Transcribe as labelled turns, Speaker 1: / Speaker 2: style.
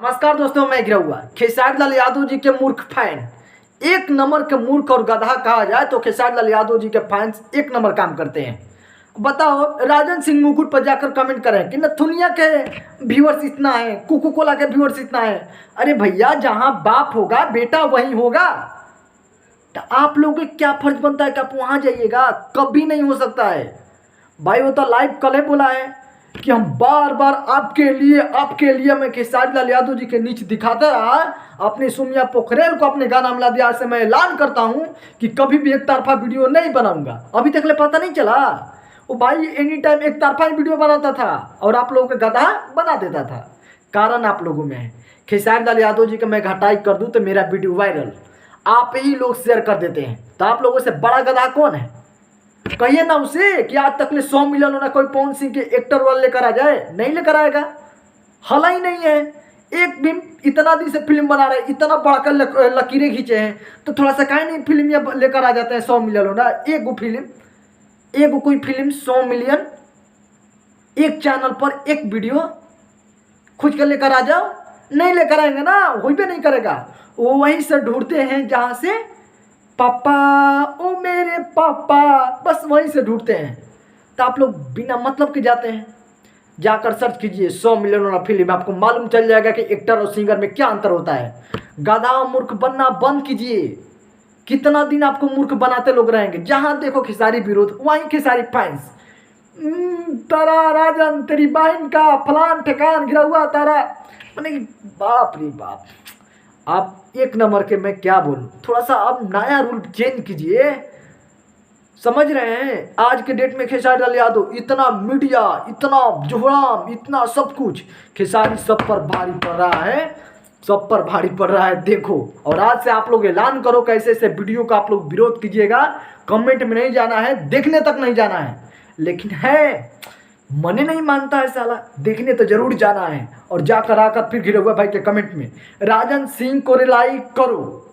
Speaker 1: नमस्कार दोस्तों, मैं गिरा खेसारी लाल यादव जी के मूर्ख फैन। एक नंबर के मूर्ख और गधा कहा जाए तो खेसारी लाल यादव जी के फैंस एक नंबर काम करते हैं। बताओ, राजन सिंह मुकुट पर जाकर कमेंट करें कि नथुनिया के व्यूअर्स इतना है, कोको कोला के व्यूअर्स इतना है। अरे भैया, जहां बाप होगा बेटा वहीं होगा। तो आप लोगों का क्या फर्ज बनता है कि आप वहां जाइएगा? कभी नहीं हो सकता है भाई। वो तो लाइव कल बोला है कि हम बार बार आपके लिए मैं खेसारी लाल यादव जी के नीचे दिखाता रहा। अपनी सुमिया पोखरेल को अपने गाना मिला दिया से मैं ऐलान करता हूं कि कभी भी एक तरफा वीडियो नहीं बनाऊंगा। अभी तक ले पता नहीं चला? वो भाई एनी टाइम एक तरफा वीडियो बनाता था और आप लोगों का गधा बना देता था। कारण आप लोगों में है। खेसारी लाल यादव जी का मैं घटाई कर दूं तो मेरा वीडियो वायरल आप ही लोग शेयर कर देते हैं। तो आप लोगों से बड़ा गधा कौन है? कहिए ना उसे कि आज तक ले 100 मिलियन होना कोई पवन सिंह के एक्टर वाले लेकर आ जाए। नहीं लेकर आएगा, हला ही नहीं है। एक भी इतना दिन से फिल्म बना रहे, इतना बढ़कर लकीरें खींचे हैं, तो थोड़ा सा काहे नहीं फिल्म या लेकर आ जाते हैं 100 मिलियन होना। एक कोई फिल्म 100 मिलियन, एक चैनल पर एक वीडियो खुद कर लेकर आ जाओ। नहीं लेकर आएंगे ना, वही भी नहीं करेगा। वो वहीं से ढूंढते हैं जहां से पापा, ओ मेरे पापा, बस वहीं से ढूंढते हैं। तो आप लोग बिना मतलब के जाते हैं। जाकर सर्च कीजिए 100 मिलियन वाला फिल्म, आपको मालूम चल जाएगा कि एक्टर और सिंगर में क्या अंतर होता है। गधा मूर्ख बनना बंद कीजिए। कितना दिन आपको मूर्ख बनाते लोग रहेंगे? जहां देखो खेसारी विरोध, वहीं खेसारी फैंस। तारा राजन, तेरी बहन का फलान ठेकान गिरा हुआ तारा। मैंने बाप रे बाप, आप एक नंबर के, मैं क्या बोलूं। थोड़ा सा अब नया रूल चेंज कीजिए। समझ रहे हैं? आज के डेट में खेसारी लाल यादव इतना मीडिया, इतना जोहराम, इतना सब कुछ, खेसारी सब पर भारी पड़ रहा है, सब पर भारी पड़ रहा है। देखो, और आज से आप लोग ऐलान करो कैसे ऐसे वीडियो का आप लोग विरोध कीजिएगा। कमेंट में नहीं जाना है, देखने तक नहीं जाना है। लेकिन है मने नहीं मानता है साला, देखने तो जरूर जाना है। और जाकर आकर फिर गिरे हुए भाई के कमेंट में राजन सिंह को रिलाई करो।